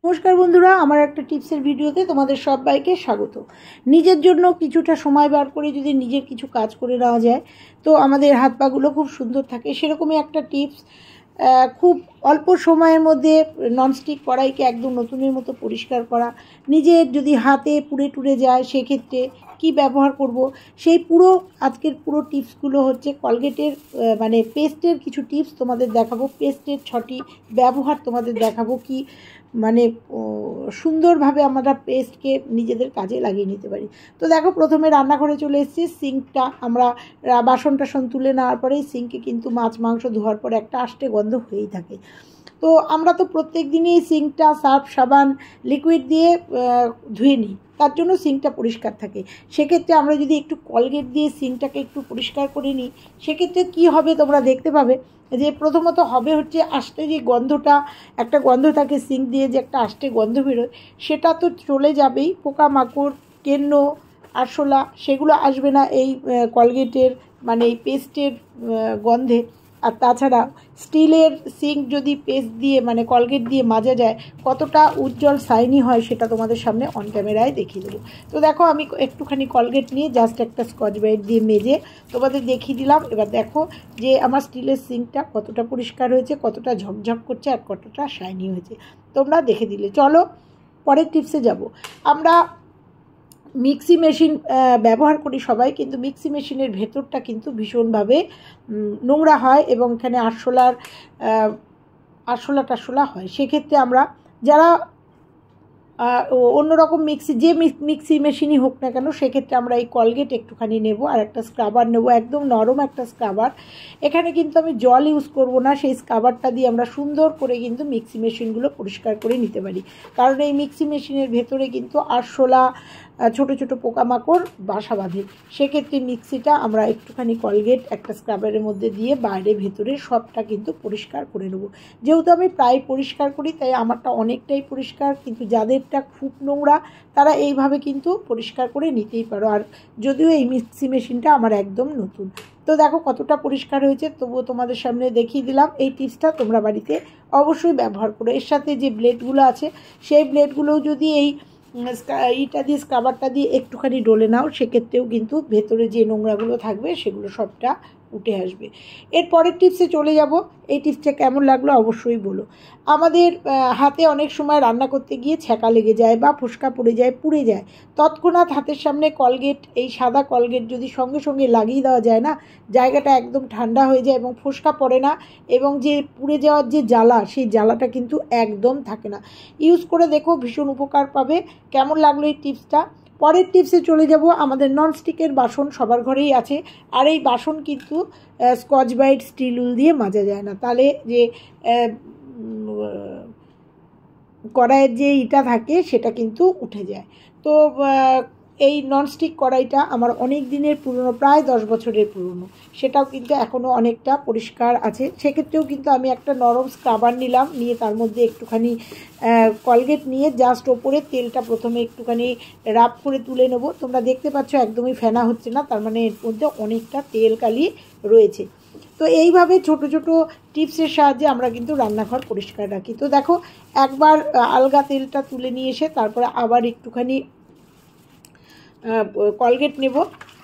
নমস্কার বন্ধুরা, আমার একটা টিপসের ভিডিওতে তোমাদের সবাইকে স্বাগত। নিজের জন্য কিছুটা সময় বার করে যদি নিজের কিছু কাজ করে নেওয়া যায় তো আমাদের হাত পাগুলো খুব সুন্দর থাকে। সেরকমই একটা টিপস, খুব অল্প সময়ের মধ্যে ননস্টিক কড়াইকে একদম নতুনের মতো পরিষ্কার করা। নিজের যদি হাতে পুড়ে টুড়ে যায় সেক্ষেত্রে কি ব্যবহার করব, সেই আজকের পুরো টিপসগুলো হচ্ছে কলগেটের মানে পেস্টের কিছু টিপস তোমাদের দেখাবো। পেস্টের 6টি ব্যবহার তোমাদের দেখাবো, কি মানে সুন্দরভাবে আমরা পেস্টকে নিজেদের কাজে লাগিয়ে নিতে পারি। তো দেখো, প্রথমে রান্নাঘরে চলে এসেছি। সিঙ্কটা আমরা বাসন টাসন তুলে নেওয়ার পরেই সিঙ্কে কিন্তু মাছ মাংস ধোয়ার পরে একটা আষ্টে গন্ধ হয়েই থাকে। তো আমরা তো প্রত্যেক দিনই সিঙ্কটা সার্ফ সাবান লিকুইড দিয়ে ধুয়ে নিই, তার জন্য সিঙ্কটা পরিষ্কার থাকে। সেক্ষেত্রে আমরা যদি একটু কলগেট দিয়ে সিঙ্কটাকে একটু পরিষ্কার করে নিই সেক্ষেত্রে কি হবে তোমরা দেখতে পাবে। যে প্রথমত হবে হচ্ছে আষ্টে যে গন্ধটা, একটা গন্ধ থাকে সিঙ্ক দিয়ে, যে একটা আষ্টে গন্ধ বেরোয়, সেটা তো চলে যাবেই। পোকামাকড়, কেন্ন, আরশোলা সেগুলো আসবে না এই কলগেটের মানে এই পেস্টের গন্ধে। আর তাছাড়া স্টিলের সিঙ্ক যদি পেস্ট দিয়ে মানে কলগেট দিয়ে মাজা যায় কতটা উজ্জ্বল শাইনি হয় সেটা তোমাদের সামনে অন ক্যামেরায় দেখিয়ে দেবো। তো দেখো, আমি একটুখানি কলগেট নিয়ে জাস্ট একটা স্কচ ব্রাইট দিয়ে মেজে তোমাদের দেখিয়ে দিলাম। এবার দেখো যে আমার স্টিলের সিঙ্কটা কতটা পরিষ্কার হয়েছে, কতটা ঝকঝক করছে আর কতটা শাইনি হয়েছে তোমরা দেখে দিলে। চলো পরের টিপসে যাব। আমরা মিক্সি মেশিন ব্যবহার করি সবাই, কিন্তু মিক্সি মেশিনের ভেতরটা কিন্তু ভীষণভাবে নোংরা হয় এবং এখানে আরশোলা হয়। সেক্ষেত্রে আমরা যারা অন্যরকম মিক্সি মেশিনই হোক না কেন, সেক্ষেত্রে আমরা এই কলগেট একটুখানি নেব আর একটা স্ক্রাবার নেব, একদম নরম একটা স্ক্রাবার। এখানে কিন্তু আমি জল ইউজ করব না, সেই স্ক্রাবারটা দিয়ে আমরা সুন্দর করে কিন্তু মিক্সি মেশিনগুলো পরিষ্কার করে নিতে পারি। কারণ এই মিক্সি মেশিনের ভেতরে কিন্তু আরশোলা, ছোটো ছোটো পোকামাকড় বাসা বাঁধে। সেক্ষেত্রে মিক্সিটা আমরা একটুখানি কলগেট একটা স্ক্রাবারের মধ্যে দিয়ে বাইরে ভেতরে সবটা কিন্তু পরিষ্কার করে নেব। যেহেতু আমি প্রায় পরিষ্কার করি তাই আমারটা অনেকটাই পরিষ্কার, কিন্তু যাদেরটা খুব নোংরা তারা এইভাবে কিন্তু পরিষ্কার করে নিতেই পারো। আর যদিও এই মিক্সি মেশিনটা আমার একদম নতুন। তো দেখো কতটা পরিষ্কার হয়েছে, তবুও তোমাদের সামনে দেখিয়ে দিলাম। এই টিপসটা তোমরা বাড়িতে অবশ্যই ব্যবহার করো। এর সাথে যে ব্লেডগুলো আছে সেই ব্লেডগুলোও যদি এই স্ক্রাবারটা দিয়ে একটুখানি ডলে নাও সেক্ষেত্রেও কিন্তু ভেতরে যে নোংরাগুলো থাকবে সেগুলো সবটা উঠে আসবে। এর পরের টিপসে চলে যাব। এই টিপসটা কেমন লাগলো অবশ্যই বলো। আমাদের হাতে অনেক সময় রান্না করতে গিয়ে ছ্যাঁকা লেগে যায় বা ফোস্কা পড়ে যায়, পুড়ে যায়। তৎক্ষণাৎ হাতের সামনে কলগেট, এই সাদা কলগেট যদি সঙ্গে সঙ্গে লাগিয়ে দেওয়া যায় না, জায়গাটা একদম ঠান্ডা হয়ে যায় এবং ফোস্কা পড়ে না, এবং যে পুড়ে যাওয়ার যে জ্বালা সেই জ্বালাটা কিন্তু একদম থাকে না। ইউজ করে দেখো, ভীষণ উপকার পাবে। কেমন লাগলো এই টিপসটা? পরের টিপসে চলে যাব। আমাদের ননস্টিকের বাসন সবার ঘরেই আছে, আর এই বাসন কিন্তু স্কচ ব্রাইট স্টিল উল দিয়ে মাজা যায় না, তাহলে যে কড়াইয়ের যে ইটা থাকে সেটা কিন্তু উঠে যায়। তো এই ননস্টিক কড়াইটা আমার অনেক দিনের পুরনো, প্রায় 10 বছরের পুরনো, সেটাও কিন্তু এখনও অনেকটা পরিষ্কার আছে। সেক্ষেত্রেও কিন্তু আমি একটা নরম স্ক্রাবার নিলাম, নিয়ে তার মধ্যে একটুখানি কলগেট নিয়ে জাস্ট ওপরে তেলটা প্রথমে একটুখানি রাব করে তুলে নেব। তোমরা দেখতে পাচ্ছ একদমই ফেনা হচ্ছে না, তার মানে এর মধ্যে অনেকটা তেল কালি রয়েছে। তো এইভাবে ছোট ছোট টিপসের সাহায্যে আমরা কিন্তু রান্নাঘর পরিষ্কার রাখি। তো দেখো, একবার আলগা তেলটা তুলে নিয়ে এসে তারপরে আবার একটুখানি কলগেট নেব,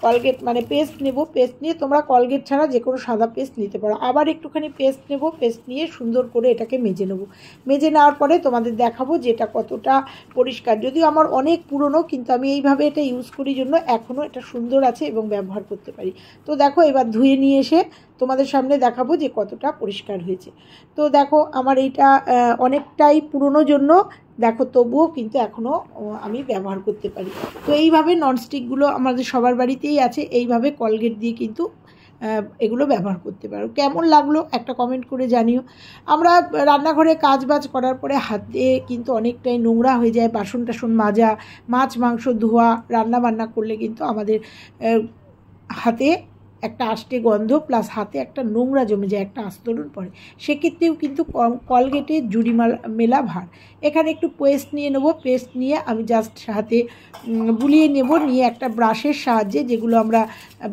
কলগেট মানে পেস্ট নেব। পেস্ট নিয়ে তোমরা কলগেট ছাড়া যে কোনো সাদা পেস্ট নিতে পারো। আবার একটুখানি পেস্ট নেব, পেস্ট নিয়ে সুন্দর করে এটাকে মেজে নেব। মেজে নেওয়ার পরে তোমাদের দেখাবো যে এটা কতটা পরিষ্কার। যদিও আমার অনেক পুরনো, কিন্তু আমি এইভাবে এটা ইউজ করি জন্য এখনও এটা সুন্দর আছে এবং ব্যবহার করতে পারি। তো দেখো, এবার ধুয়ে নিয়ে এসে তোমাদের সামনে দেখাবো যে কতটা পরিষ্কার হয়েছে। তো দেখো, আমার এইটা অনেকটাই পুরনো জন্য দেখো তবুও কিন্তু এখনও আমি ব্যবহার করতে পারি। তো এইভাবে ননস্টিকগুলো আমাদের সবার বাড়িতেই আছে, এইভাবে কলগেট দিয়ে কিন্তু এগুলো ব্যবহার করতে পারো। কেমন লাগলো একটা কমেন্ট করে জানিও। আমরা রান্নাঘরে কাজ বাজ করার পরে হাতে কিন্তু অনেকটাই নোংরা হয়ে যায়, বাসন টাসন মাজা, মাছ মাংস ধোয়া, রান্না বান্না করলে কিন্তু আমাদের হাতে একটা আষ্টে গন্ধ প্লাস হাতে একটা নোংরা জমে যায়, একটা আস্তরণ পড়ে, সেক্ষেত্রেও কিন্তু কলগেটের জুড়ি মেলা ভার। এখানে একটু পেস্ট নিয়ে নেবো, পেস্ট নিয়ে আমি জাস্ট হাতে বুলিয়ে নেব, নিয়ে একটা ব্রাশের সাহায্যে, যেগুলো আমরা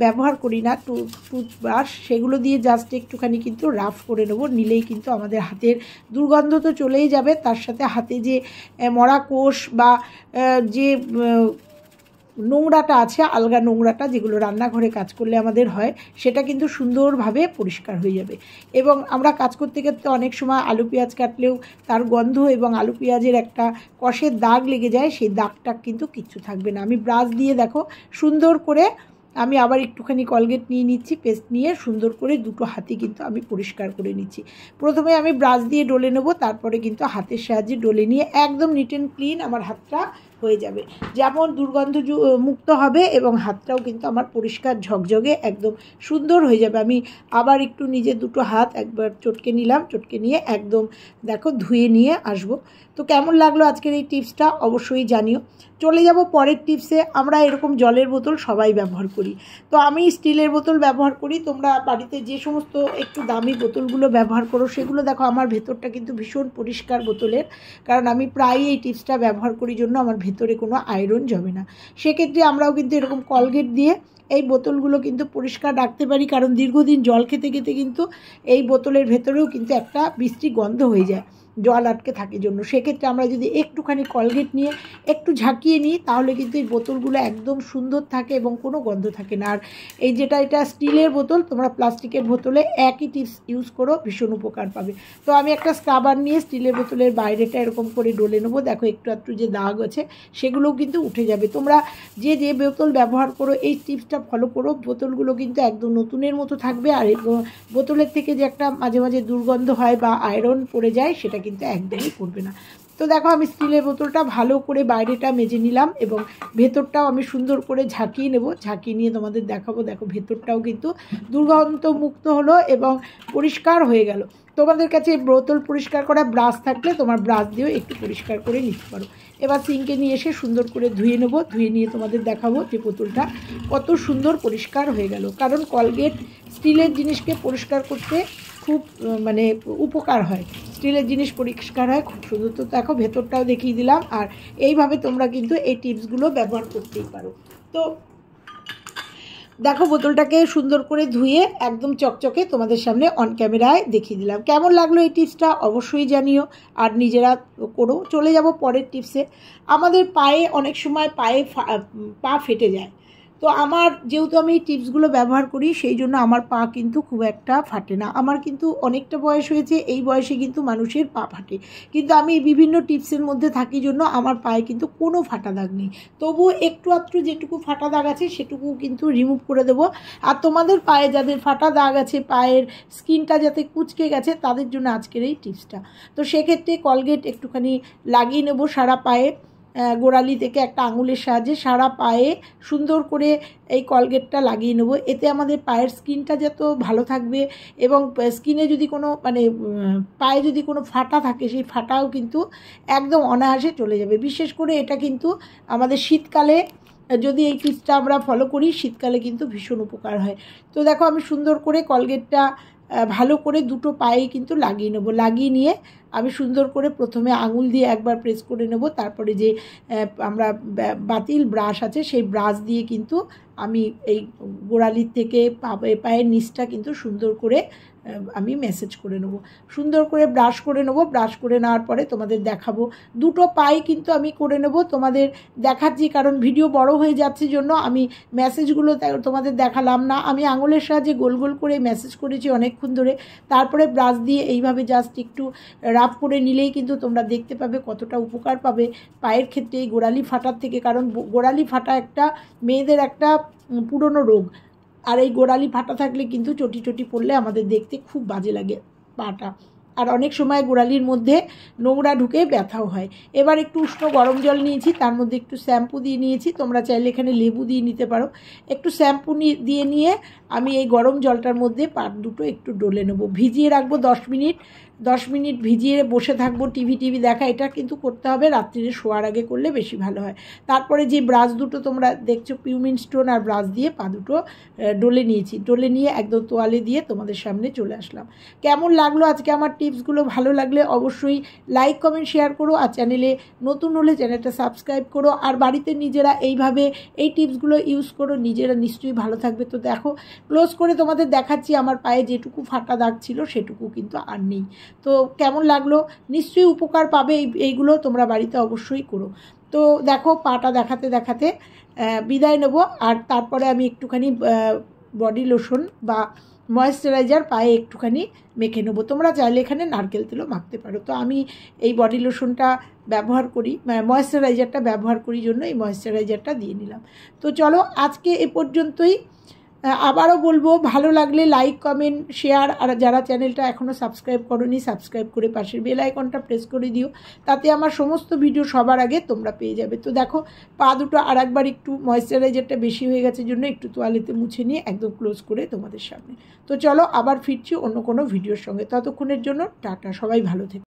ব্যবহার করি না টুথব্রাশ, সেগুলো দিয়ে জাস্ট একটুখানি কিন্তু রাফ করে নেব। নিলেই কিন্তু আমাদের হাতের দুর্গন্ধ তো চলেই যাবে, তার সাথে হাতে যে মরা কোষ বা যে নোংরাটা আছে, আলগা নোংরাটা যেগুলো রান্নাঘরে কাজ করলে আমাদের হয়, সেটা কিন্তু সুন্দরভাবে পরিষ্কার হয়ে যাবে। এবং আমরা কাজ করতে করতে অনেক সময় আলু পেঁয়াজ কাটলেও তার গন্ধ এবং আলু পেঁয়াজের একটা কষের দাগ লেগে যায়, সেই দাগটা কিন্তু কিচ্ছু থাকবে না। আমি ব্রাশ দিয়ে দেখো সুন্দর করে আমি আবার একটুখানি কলগেট নিয়ে নিচ্ছি, পেস্ট নিয়ে সুন্দর করে দুটো হাতে কিন্তু আমি পরিষ্কার করে নিচ্ছি। প্রথমে আমি ব্রাশ দিয়ে ডলে নেব, তারপরে কিন্তু হাতের সাহায্যে ডলে নিয়ে একদম নিট অ্যান্ড ক্লিন আমার হাতটা হয়ে যাবে, যেমন দুর্গন্ধ মুক্ত হবে এবং হাতটাও কিন্তু আমার পরিষ্কার ঝকঝকে একদম সুন্দর হয়ে যাবে। আমি আবার একটু নিজের দুটো হাত একবার চটকে নিলাম, চটকে নিয়ে একদম দেখো ধুয়ে নিয়ে আসবো। তো কেমন লাগলো আজকের এই টিপসটা অবশ্যই জানিও। চলে যাব পরের টিপসে। আমরা এরকম জলের বোতল সবাই ব্যবহার করি, তো আমি স্টিলের বোতল ব্যবহার করি। তোমরা বাড়িতে যে সমস্ত একটু দামি বোতলগুলো ব্যবহার করো সেগুলো দেখো, আমার ভেতরটা কিন্তু ভীষণ পরিষ্কার বোতলের, কারণ আমি প্রায়ই এই টিপসটা ব্যবহার করি জন্য আমার ভেতরে কোনো আয়রন জমে না। সেক্ষেত্রে আমরাও কিন্তু এরকম কলগেট দিয়ে এই বোতলগুলো কিন্তু পরিষ্কার রাখতে পারি, কারণ দীর্ঘদিন জল খেতে খেতে কিন্তু এই বোতলের ভেতরেও কিন্তু একটা বিশ্রী গন্ধ হয়ে যায়, জল আটকে থাকে জন্য। সেক্ষেত্রে আমরা যদি একটুখানি কলগেট নিয়ে একটু ঝাঁকিয়ে নিই, তাহলে কিন্তু এই বোতলগুলো একদম সুন্দর থাকে এবং কোনো গন্ধ থাকে না। আর এই এটা স্টিলের বোতল, তোমরা প্লাস্টিকের বোতলে একই টিপস ইউজ করো, ভীষণ উপকার পাবে। তো আমি একটা স্ক্রাবার নিয়ে স্টিলের বোতলের বাইরেটা এরকম করে ডলে নেবো, দেখো একটু একটু যে দাগ আছে সেগুলোও কিন্তু উঠে যাবে। তোমরা যে বোতল ব্যবহার করো এই টিপসটা ফলো করো, বোতলগুলো কিন্তু একদম নতুনের মতো থাকবে। আর বোতলের থেকে যে একটা মাঝে মাঝে দুর্গন্ধ হয় বা আয়রন পড়ে যায়, সেটা কিন্তু একদমই পড়বে না। তো দেখো আমি স্টিলের বোতলটা ভালো করে বাইরেটা মেজে নিলাম এবং ভেতরটাও আমি সুন্দর করে ঝাঁকিয়ে নেব, ঝাঁকিয়ে নিয়ে তোমাদের দেখাবো। দেখো ভেতরটাও কিন্তু দুর্গন্ধ মুক্ত হলো এবং পরিষ্কার হয়ে গেল। তোমাদের কাছে বোতল পরিষ্কার করা ব্রাশ থাকলে তোমার ব্রাশ দিয়েও একটু পরিষ্কার করে নিতে পারো। এবার সিঙ্কে নিয়ে এসে সুন্দর করে ধুয়ে নেব, ধুয়ে নিয়ে তোমাদের দেখাবো যে বোতলটা কত সুন্দর পরিষ্কার হয়ে গেল। কারণ কলগেট স্টিলের জিনিসকে পরিষ্কার করতে খুব মানে উপকার হয়, স্টিলের জিনিস পরিষ্কার হয় খুব সুন্দর। তো দেখো ভেতরটাও দেখিয়ে দিলাম, আর এইভাবে তোমরা কিন্তু এই টিপসগুলো ব্যবহার করতেই পারো। তো দেখো বোতলটাকে সুন্দর করে ধুয়ে একদম চকচকে তোমাদের সামনে অন ক্যামেরায় দেখিয়ে দিলাম। কেমন লাগলো এই টিপসটা অবশ্যই জানিও, আর নিজেরা করো। চলে যাব পরের টিপসে। আমাদের পায়ে অনেক সময় পা ফেটে যায়, তো আমার যেহেতু আমি এই টিপসগুলো ব্যবহার করি সেই জন্য আমার পা কিন্তু খুব একটা ফাটে না। আমার কিন্তু অনেকটা বয়স হয়েছে, এই বয়সে কিন্তু মানুষের পা ফাটে, কিন্তু আমি বিভিন্ন টিপসের মধ্যে থাকি জন্য আমার পায়ে কিন্তু কোনো ফাটা দাগ নেই। তবুও একটু আধটু যেটুকু ফাটা দাগ আছে সেটুকু কিন্তু রিমুভ করে দেবো। আর তোমাদের পায়ে যাদের ফাটা দাগ আছে, পায়ের স্কিনটা যাতে কুঁচকে গেছে, তাদের জন্য আজকের এই টিপসটা। তো সেক্ষেত্রে কলগেট একটুখানি লাগিয়ে নেব সারা পায়ে, গোড়ালি থেকে একটা আঙুলের সাহায্যে সারা পায়ে সুন্দর করে এই কলগেটটা লাগিয়ে নেব। এতে আমাদের পায়ের স্কিনটা যত ভালো থাকবে এবং স্কিনে যদি কোনো পায়ে যদি কোনো ফাটা থাকে, সেই ফাটাও কিন্তু একদম অনায়াসে চলে যাবে। বিশেষ করে এটা কিন্তু আমাদের শীতকালে যদি এই টিপসটা আমরা ফলো করি, শীতকালে কিন্তু ভীষণ উপকার হয়। তো দেখো আমি সুন্দর করে কলগেটটা ভালো করে দুটো পায়ে কিন্তু লাগিয়ে নেব। লাগিয়ে নিয়ে আমি সুন্দর করে প্রথমে আঙুল দিয়ে একবার প্রেস করে নেব, তারপরে যে আমরা বাতিল ব্রাশ আছে সেই ব্রাশ দিয়ে কিন্তু আমি এই গোড়ালির থেকে পায়ের নিচটা কিন্তু সুন্দর করে আমি ম্যাসেজ করে নেব, সুন্দর করে ব্রাশ করে নেব। ব্রাশ করে নেওয়ার পরে তোমাদের দেখাবো। দুটো পায়ে কিন্তু আমি করে নেব, তোমাদের দেখাচ্ছি কারণ ভিডিও বড় হয়ে যাচ্ছে জন্য আমি ম্যাসেজগুলো তোমাদের দেখালাম না। আমি আঙুলের সাহায্যে গোল গোল করে ম্যাসেজ করেছি অনেকক্ষণ ধরে, তারপরে ব্রাশ দিয়ে এইভাবে জাস্ট একটু রাফ করে নিলেই কিন্তু তোমরা দেখতে পাবে কতটা উপকার পাবে পায়ের ক্ষেত্রে এই গোড়ালি ফাটার থেকে। কারণ গোড়ালি ফাটা একটা মেয়েদের একটা পুরনো রোগ, আর এই গোড়ালি ফাটা থাকলে কিন্তু চটি চটি পড়লে আমাদের দেখতে খুব বাজে লাগে পাটা, আর অনেক সময় গোড়ালির মধ্যে নোংরা ঢুকে ব্যথাও হয়। এবার একটু উষ্ণ গরম জল নিয়েছি, তার মধ্যে একটু শ্যাম্পু দিয়ে নিয়েছি, তোমরা চাইলে এখানে লেবু দিয়ে নিতে পারো। একটু শ্যাম্পু দিয়ে নিয়ে আমি এই গরম জলটার মধ্যে পা দুটো একটু ডলে নেব, ভিজিয়ে রাখবো 10 মিনিট ভিজিয়ে বসে থাকবো টিভি দেখা। এটা কিন্তু করতে হবে রাত্রিরে শোয়ার আগে, করলে বেশি ভালো হয়। তারপরে যে ব্রাশ দুটো তোমরা দেখছো পিউমিন স্টোন আর ব্রাশ দিয়ে পা দুটো ডলে নিয়েছি, ডলে নিয়ে একদম তোয়ালে দিয়ে তোমাদের সামনে চলে আসলাম। কেমন লাগলো আজকে আমার টিপসগুলো? ভালো লাগলে অবশ্যই লাইক কমেন্ট শেয়ার করো, আর চ্যানেলে নতুন হলে চ্যানেলটা সাবস্ক্রাইব করো, আর বাড়িতে নিজেরা এইভাবে এই টিপসগুলো ইউজ করো, নিজেরা নিশ্চয়ই ভালো থাকবে। তো দেখো ক্লোজ করে তোমাদের দেখাচ্ছি, আমার পায়ে যেটুকু ফাটা দাগ ছিল সেটুকু কিন্তু আর নেই। তো কেমন লাগলো? নিশ্চয়ই উপকার পাবে, এইগুলো তোমরা বাড়িতে অবশ্যই করো। তো দেখো পাটা দেখাতে বিদায় নেব, আর তারপরে আমি একটুখানি বডি লোশন বা ময়েশ্চারাইজার পায়ে একটুখানি মেখে নেবো। তোমরা চাইলে এখানে নারকেল তেলও মাখতে পারো। তো আমি এই বডি লোশনটা ব্যবহার করি, ময়েশ্চারাইজারটা ব্যবহার করি জন্য এই ময়েশ্চারাইজারটা দিয়ে নিলাম। তো চলো আজকে এ পর্যন্তই। আবারও বলবো, ভালো লাগলে লাইক কমেন্ট শেয়ার, আর যারা চ্যানেলটা এখনও সাবস্ক্রাইব করোনি সাবস্ক্রাইব করে পাশের বেল আইকনটা প্রেস করে দিও, তাতে আমার সমস্ত ভিডিও সবার আগে তোমরা পেয়ে যাবে। তো দেখো পা দুটো আর একবার একটু ময়েশ্চারাইজারটা বেশি হয়ে গেছে জন্য একটু তোয়ালেতে মুছে নিয়ে একদম ক্লোজ করে তোমাদের সামনে। তো চলো আবার ফিরছি অন্য কোনো ভিডিওর সঙ্গে, ততক্ষণের জন্য টাটা, সবাই ভালো থেকো।